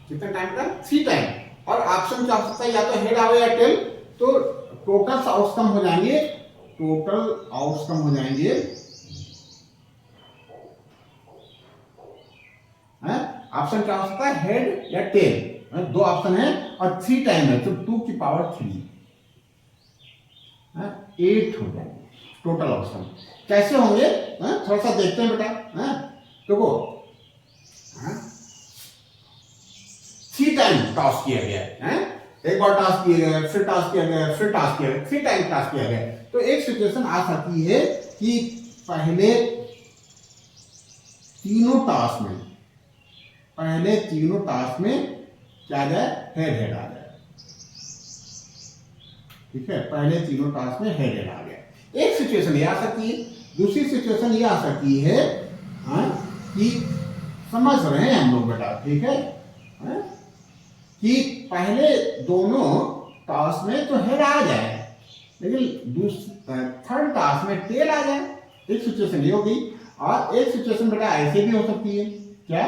कितना टाइम का 3 टाइम, और ऑप्शन क्या हो सकता है, या तो हेड आवे या टेल, तो टोटल आउटकम हो जाएंगे, ऑप्शन क्या हो सकता है, हेड या टेल, 2 ऑप्शन है और 3 टाइम है, तो 2 की पावर 3, 8 हो जाएंगे टोटल ऑप्शन। कैसे होंगे थोड़ा सा देखते हैं बेटा। देखो 3 टाइम टॉस किया गया है, एक बार टास्क किया गया, फिर टास्क किया गया, फिर टास्क किया गया, फिर टाइम टास्क किया गया, तो एक सिचुएशन आ सकती है कि पहले तीनों टास्क में क्या आ जाए, हेड आ जाए। ठीक है, पहले तीनों टास्क में हेड आ गया। एक सिचुएशन ये आ सकती है। दूसरी सिचुएशन ये आ सकती है कि समझ रहे हैं हम लोग बेटा, ठीक है, कि पहले दोनों टास्क में तो हेड आ जाए, लेकिन थर्ड टास्क में टेल आ जाए। एक सिचुएशन ये हो गई। और एक सिचुएशन बेटा ऐसे भी हो सकती है, क्या,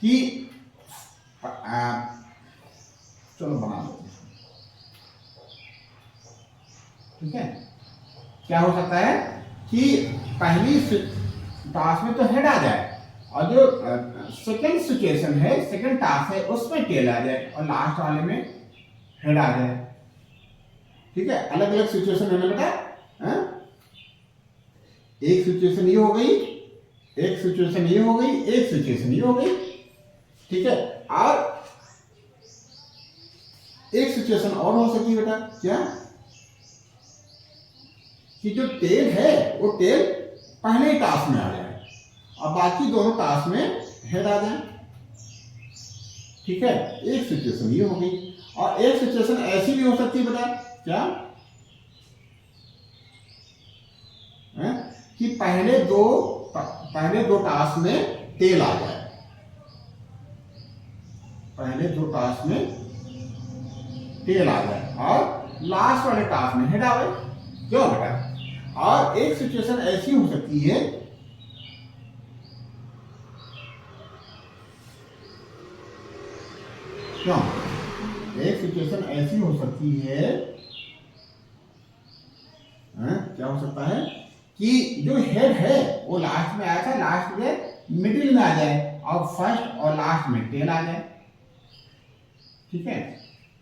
कि चलो बना लो, ठीक है, क्या हो सकता है कि पहली टास्क में तो हेड आ जाए, और जो सेकंड सिचुएशन है, सेकंड टास्क है, उसमें टेल आ जाए, और लास्ट वाले में हेड आ जाए। ठीक है, अलग अलग सिचुएशन है ना बेटा। एक सिचुएशन ये हो गई, एक सिचुएशन ये हो गई, एक सिचुएशन ये हो गई। ठीक है, और एक सिचुएशन और हो सकती है बेटा, क्या, कि जो टेल है वो टेल पहले टास्क में आ जाए और बाकी दोनों टास्क में हेड आ जाए। ठीक है, एक सिचुएशन ये हो गई। और एक सिचुएशन ऐसी भी हो सकती है बेटा, क्या, कि पहले दो टास्क में टेल आ जाए, पहले दो टास्क में टेल आ जाए और लास्ट वाले टास्क में हेड आवे। क्यों बेटा? और एक सिचुएशन ऐसी हो सकती है, क्यों, एक सिचुएशन ऐसी हो सकती है, क्या हो सकता है कि जो हेड है वो लास्ट में आया था, लास्ट में मिडिल में आ जाए और फर्स्ट और लास्ट में टेल आ जाए। ठीक है,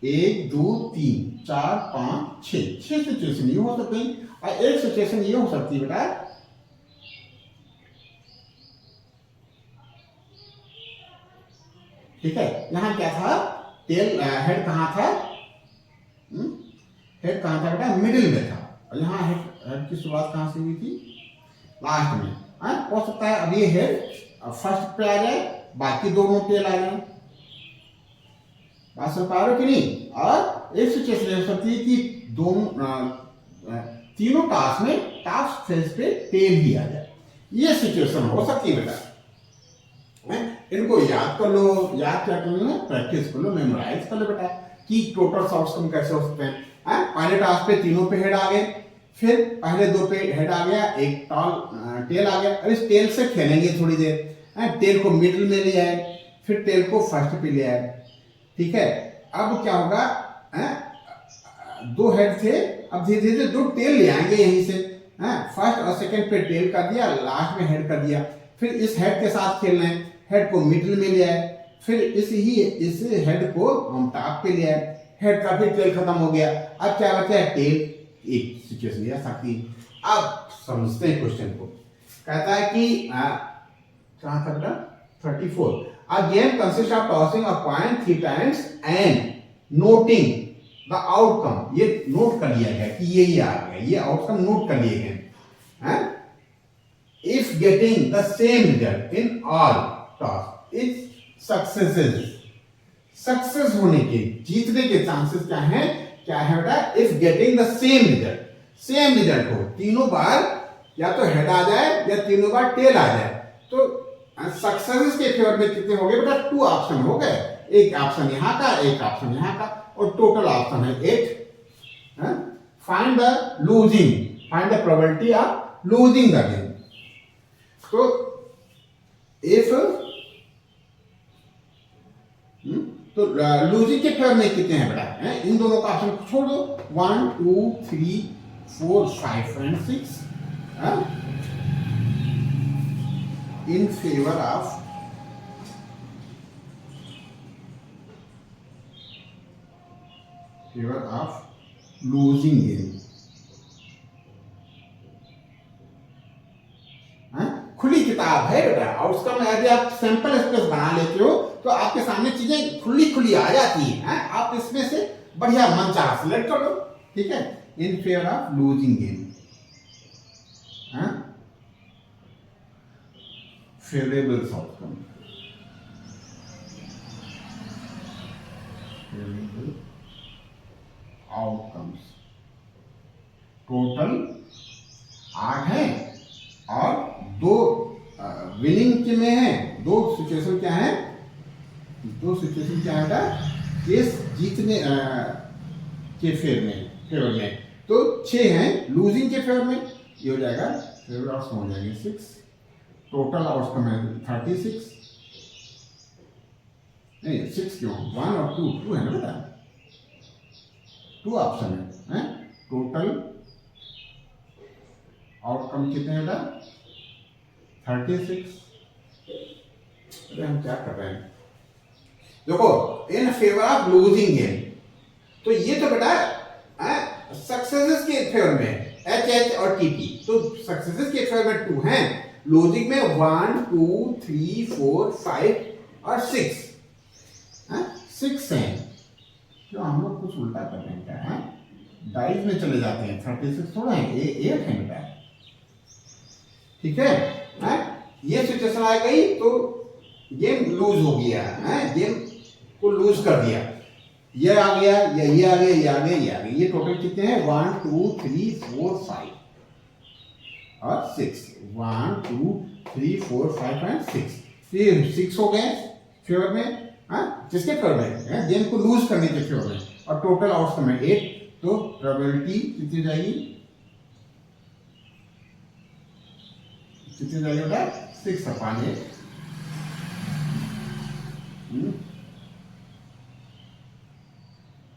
1 2 3 4 5 6 सिचुएशन ये हो सकती है। और एक सिचुएशन ये हो सकती है बेटा, ठीक है, यहां क्या था, टेल, हेड कहां था, हेड कहां था बेटा, मिडिल में था, और यहाँ हेड की शुरुआत कहां से हुई थी, लास्ट में। हो सकता है अब ये हेड फर्स्ट पे आ जाए, बाकी दोनों टेल आ जाए। बात समझ पा रहे हो कि नहीं? और एक सिचुएशन हो सकती है कि तीनों टास्क में टास्क फेज पे टेल ही आ जाए। ये सिचुएशन हो सकती है बेटा। इनको याद कर लो, याद क्या कर लो, प्रैक्टिस कर लो, मेमोराइज कर लो बेटा कि टोटल आउटकम कैसे हो सकते हैं। पहले टास्क पे तीनों पे हेड आ गए, फिर पहले दो पे हेड आ गया, एक टेल आ गया। अब इस टेल से खेलेंगे थोड़ी देर, टेल को मिडिल में ले आए, फिर टेल को फर्स्ट पे ले आए। ठीक है, अब क्या होगा, दो हेड थे, अब धीरे धीरे दो टेल ले आएंगे यहीं से। फर्स्ट और सेकंड पे टेल कर दिया, लास्ट में हेड कर दिया, फिर इस हेड के साथ खेलना है, हेड को मिडिल में ले आए, फिर इस हेड को हम टॉप पे ले आए, हेड का फिर टेल खत्म हो गया। अब क्या बचा है, टेल। एक सिचुएशन ले सकती है। अब समझते हैं क्वेश्चन को। कहता है कि कहां था बेटा, 34। A game consists of tossing a coin 3 times and noting the outcome. ये नोट कर लिया गया कि ये आ गया, ये आउटकम नोट कर लिए गए। If getting the same result in all tasks is successes. Success होने के, जीतने के चांसेस क्या है, बेटा, if getting the same result हो, तीनों बार या तो हेड आ जाए या तीनों बार टेल आ जाए, तो सक्सेस के फेवर में कितने हो गए बेटा, 2 ऑप्शन हो गए, एक ऑप्शन यहाँ का, एक ऑप्शन यहाँ का, और टोटल ऑप्शन है 8। Find the probability of losing the game. तो इफ तो लूजिंग के फेवर में कितने हैं बेटा, इन दोनों का ऑप्शन छोड़ दो, 1 2 3 4 5 and 6 in favor of losing game। खुली किताब है बेटा, आउटकम यदि आप सैंपल स्पेस बना लेते हो तो आपके सामने चीजें खुली खुली आ जाती हैं, आप इसमें से बढ़िया मन चाह सिलेक्ट कर लो, ठीक है, in favour of losing game, favourable outcome, favourable outcomes, total 8 है और 2 विनिंग के में है, 2 सिचुएशन क्या है, 2 सिचुएशन क्या है, केस जीतने के फेवर में, तो 6 हैं लूजिंग के फेवर में, ये हो जाएगा फेवर आउटकम हो जाएंगे 6, टोटल आउटकम है 36, नहीं 6 क्यों, 1 और 2 है ना बेटा, 2 ऑप्शन है, टोटल आउटकम कितने हैं बेटा 36। अरे हम क्या कर रहे हैं, देखो इन फेवर ऑफ लूजिंग गेम, तो ये तो बेटा सक्सेसेस के फेवर में एच और टी, तो सक्सेसेस के फेवर में 2 हैं, लूजिंग में 1 2 3 4 5 और 6, 6 हैं, क्यों हम लोग कुछ उल्टा कर रहे हैं क्या, डाइज में चले जाते हैं, 36 थोड़ा है, 8 है बेटा, ठीक है, ये सिचुएशन आ गई तो गेम लूज हो गया, गेम को लूज कर दिया, ये आ गया या ये आ गया, ये आ गया, ये आ गया, ये टोटल कितने हैं 1 2 3 4 5 और 6, 1 2 3 4 5 एंड 6, फिर 6 हो गए फेवर में, जिसके फेवर में गेम को लूज करने के फेवर में, और टोटल आउटकम है 8, तो प्रोबेबिलिटी कितनी जाएगी, कितनी जाएगी बेटा 6/8,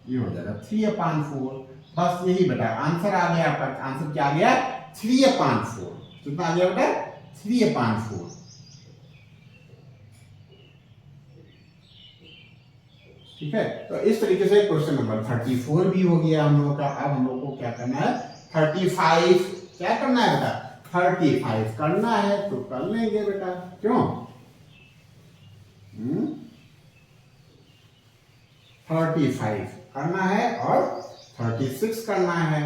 ये हो जाएगा 3/4, बस यही बेटा आंसर आ गया आपका, आंसर क्या आ गया 3/4, कितना आ गया बेटा 3/4, ठीक है, तो इस तरीके से क्वेश्चन नंबर 34 भी हो गया हम लोगों का। अब हम लोग को क्या करना है 35, क्या करना है बेटा 35 करना है तो कर लेंगे बेटा, क्यों 35 करना है और 36 करना है,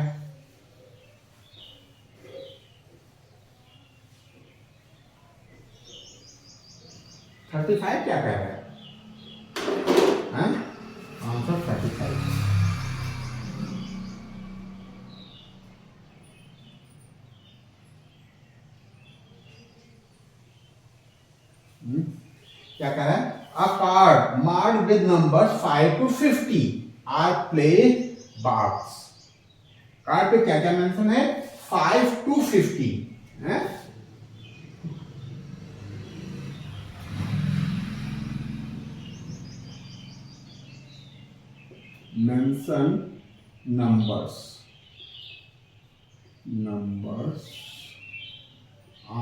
थर्टी फाइव क्या कह रहे हैं, आंसर 35, क्या कह रहा है, a card marked with numbers 5 to 50 are played box, card पे क्या क्या मेंशन है 5 to 50 है, mention numbers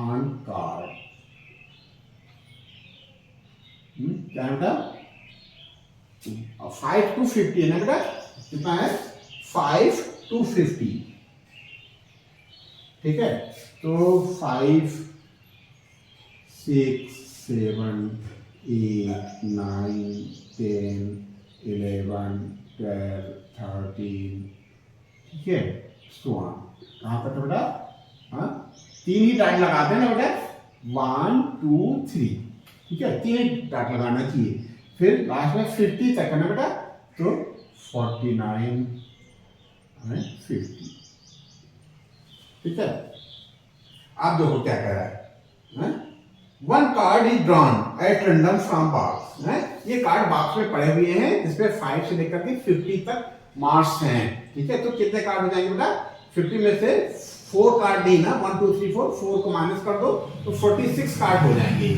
on card, क्या बेटा 5 to 50 है ना बेटा, कितना है 5 to 50, ठीक है, तो 5 6 7 8 9 10 11 12 13, ठीक है, सो ऑन, कहां तक बेटा, 3 ही टाइम लगाते हैं ना बेटा 1 2 3, ठीक है, 3 डाट लगाना चाहिए, फिर लास्ट में 50 तक है ना बेटा, तो 49 and 50, ठीक है, आप देखो क्या कह रहा है, 1 card is drawn at random from box, ये कार्ड बॉक्स में पड़े हुए हैं जिसपे 5 से लेकर के 50 तक मार्क्स हैं, ठीक है, तो कितने कार्ड हो जाएंगे बेटा 50 में से 4 कार्ड नहीं ना 1 2 3 4 को माइनस कर दो तो 46 कार्ड हो जाएंगे,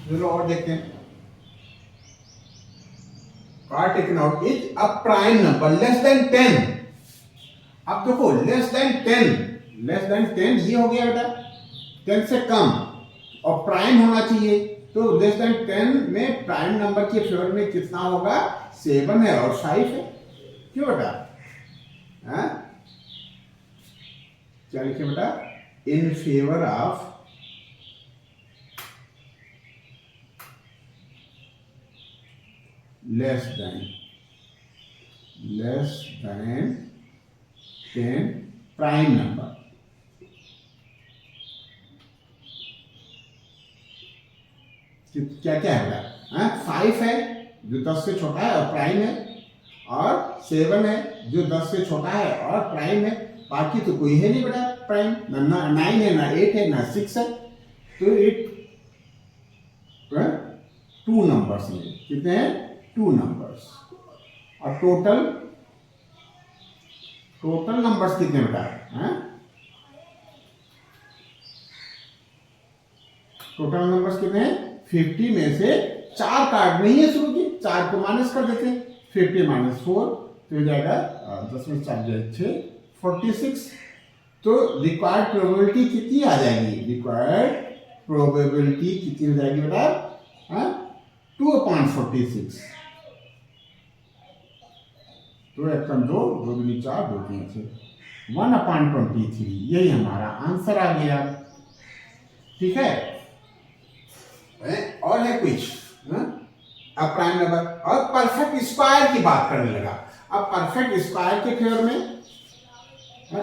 चलो और देखते हैं, card taken out is a prime number less than 10, अब देखो लेस देन 10 ये हो गया बेटा 10 से कम और प्राइम होना चाहिए, तो लेस देन 10 में प्राइम नंबर के फेवर में कितना होगा 7 है और 5 है, क्यों बेटा, क्या लिखे बेटा इन favour of less than 10 prime number. क्या क्या है? 5 है जो 10 से छोटा है और प्राइम है, और 7 है जो 10 से छोटा है और प्राइम है। बाकी तो कोई है नहीं बेटा प्राइम, ना 9 है, ना 8 है, ना 6 है। तो इट 2 नंबर्स में कितने हैं? 2 नंबर्स। और टोटल नंबर्स कितने बेटा? टोटल नंबर्स कितने हैं? 50 में से 4 काटने ही है शुरू की, 4 को माइनस कर देते हैं। 50 माइनस 4 तो हो जाएगा 10 में 4 जाए 6, 46। तो रिक्वायर्ड प्रोबेबिलिटी कितनी आ जाएगी? रिक्वायर्ड प्रोबेबिलिटी कितनी हो जाएगी बेटा? 2/46। 2 2 2 4 2 3 6 1/23। यही हमारा आंसर आ गया। ठीक है? और है कुछ? अब प्राइम नंबर और परफेक्ट स्क्वायर की बात करने लगा। अब परफेक्ट स्क्वायर के फेवर में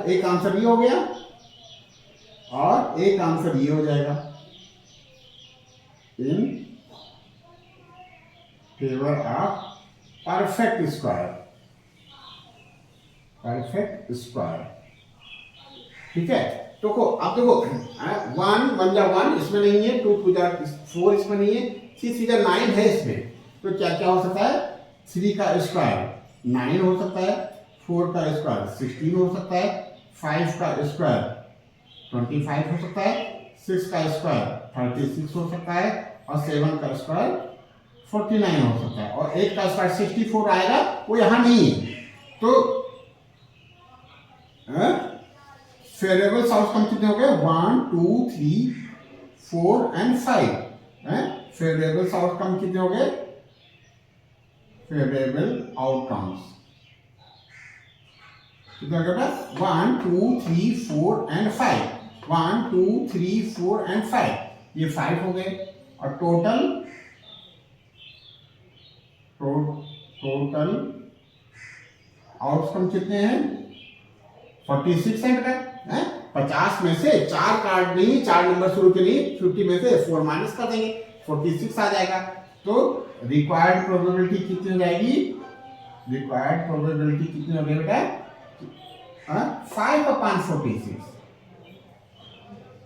एक आंसर ये हो गया और एक आंसर ये हो जाएगा। इन favour of perfect square. Perfect square. ठीक है? तो अब देखो 1 1 जा 1 इसमें नहीं है, 2 2 जा 4 इसमें नहीं है, 3 3 जा 9 है इसमें। तो क्या क्या हो सकता है? 3 का स्क्वायर 9 हो सकता है, 4 का स्क्वायर 16 हो सकता है, 5 का स्क्वायर 25 हो सकता है, 6 का स्क्वायर 36 हो सकता है, और 7 का स्क्वायर 49 हो सकता है, और 8 का स्क्वायर 64 आएगा, वो यहाँ नहीं है। तो फेवरेबल आउटकम कितने हो गए? 1 2 3 4 एंड 5। फेवरेबल आउटकम कितने हो गए? फेवरेबल आउटकम्स कितने हो गए? 1 2 3 4 एंड 5। 1 2 3 4 एंड 5, ये 5 हो गए। और टोटल आउटकम कितने हैं? 46 है बेटा। 50 में से 4 काट नहीं, 4 नंबर शुरू के लिए 50 में से 4 माइनस कर देंगे, 46 आ जाएगा। तो रिक्वायर्ड प्रोबेबिलिटी कितनी हो जाएगी? रिक्वायर्ड प्रोबेबिलिटी कितनी हो गई बेटा? 5/46।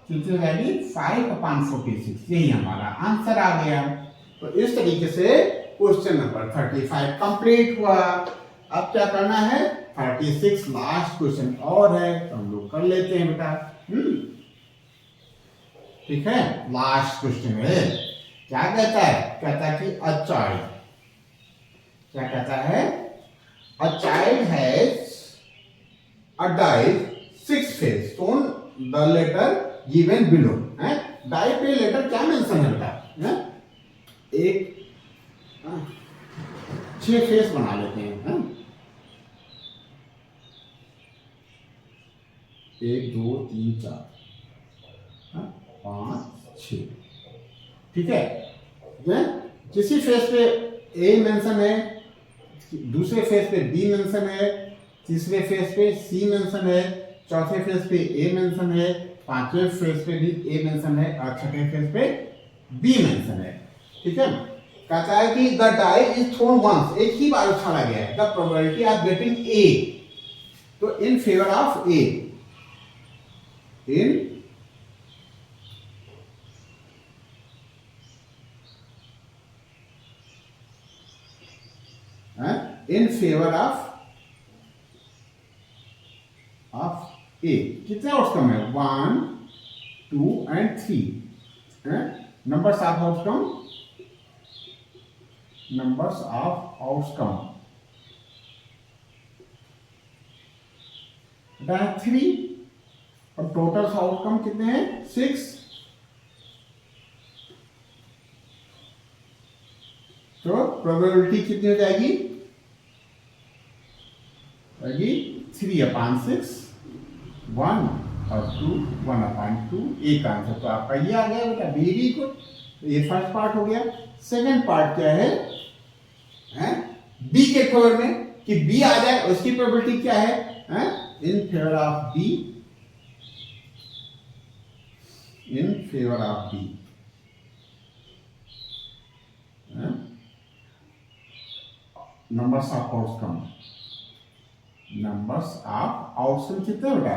कितनी हो जाएगी? 5/46। यही हमारा आंसर आ गया। तो इस तरीके से क्वेश्चन नंबर 35 कंप्लीट हुआ। अब क्या करना है? 36 लास्ट क्वेश्चन और है, तो हम लोग कर लेते हैं बेटा। ठीक है? लास्ट क्वेश्चन है। क्या कहता है? कहता है कि अ चाइल्ड, क्या कहता है? A child has a die 6 face on the letter given below. Die पे लेटर क्या मेंशन है बेटा? एक 6 फेस बना लेते हैं। 1 2 3 4 5 6। ठीक है? किसी फेस पे ए मेंशन है, दूसरे फेस पे बी मेंशन है, तीसरे फेस पे सी मेंशन है, चौथे फेस पे ए मेंशन है, पांचवें फेस पे भी ए मेंशन है, और छठे फेस पे बी मेंशन है। ठीक है? कहता है कि the die is thrown once, एक ही बार उछाला गया है। The probability of getting A, तो in favour of A, in favor of A कितने आउटकम है? 1 2 and 3। Numbers of outcome, numbers of outcome 3, और टोटल आउटकम कितने हैं? 6। तो प्रोबेबिलिटी कितनी हो जाएगी? 3/6, 1 और 2, 1/2। एक आंसर तो आपका ये आ गया बेटा, वेरी गुड। ये फर्स्ट पार्ट हो गया। सेकंड पार्ट क्या है? बी के फेवर में कि बी आ जाए, उसकी प्रोबेबिलिटी क्या है? In favour of B, in favour of B. Numbers of outcome, numbers of outcome कितने बेटा?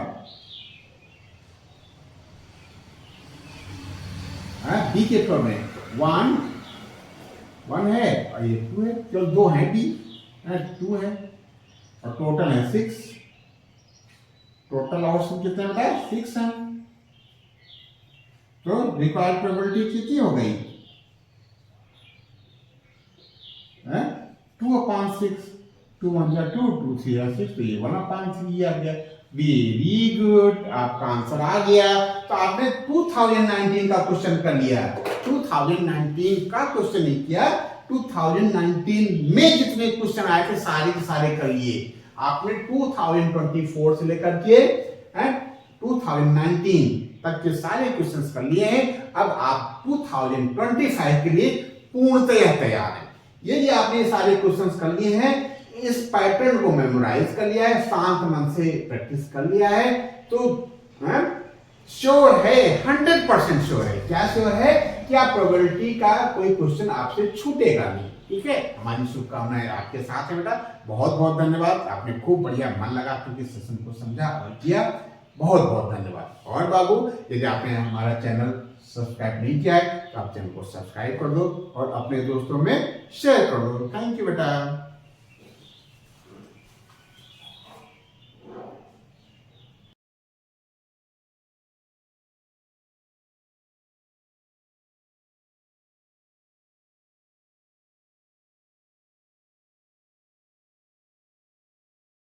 बी के फेवर में 1 है और ये 2 है, केवल 2 है बी, 2 है और टोटल है 6। टोटल आउटकम कितने बेटा? 6 है। तो रिक्वायर्ड प्रोबेबिलिटी कितनी हो गई? 2/6, 2 1 2, 2 3 6, तो ये 1/3 आ गया। वेरी गुड, आपका आंसर आ गया। तो आपने 2019 का क्वेश्चन कर लिया। 2019 का क्वेश्चन नहीं किया, 2019 में जितने क्वेश्चन आए थे सारे के सारे कर लिए आपने। 2024 से लेकर के 2019 तक के सारे क्वेश्चंस कर लिए हैं। अब आप 2025 के लिए पूर्णतया तैयार हैं। यदि आपने सारे क्वेश्चंस कर लिए हैं, इस पैटर्न को मेमोराइज कर लिया है, शांत मन से प्रैक्टिस कर लिया है, तो श्योर है, 100% श्योर है। क्या श्योर है? क्या प्रोबेबिलिटी का कोई क्वेश्चन आपसे छूटेगा नहीं। ठीक है, हमारी शुभकामनाएं आपके साथ है बेटा। बहुत बहुत धन्यवाद, आपने खूब बढ़िया मन लगा क्योंकि सेशन को समझा और किया। बहुत बहुत धन्यवाद। और बाबू, यदि आपने हमारा चैनल सब्सक्राइब नहीं किया है तो आप चैनल को सब्सक्राइब कर दो और अपने दोस्तों में शेयर कर दो। थैंक यू बेटा।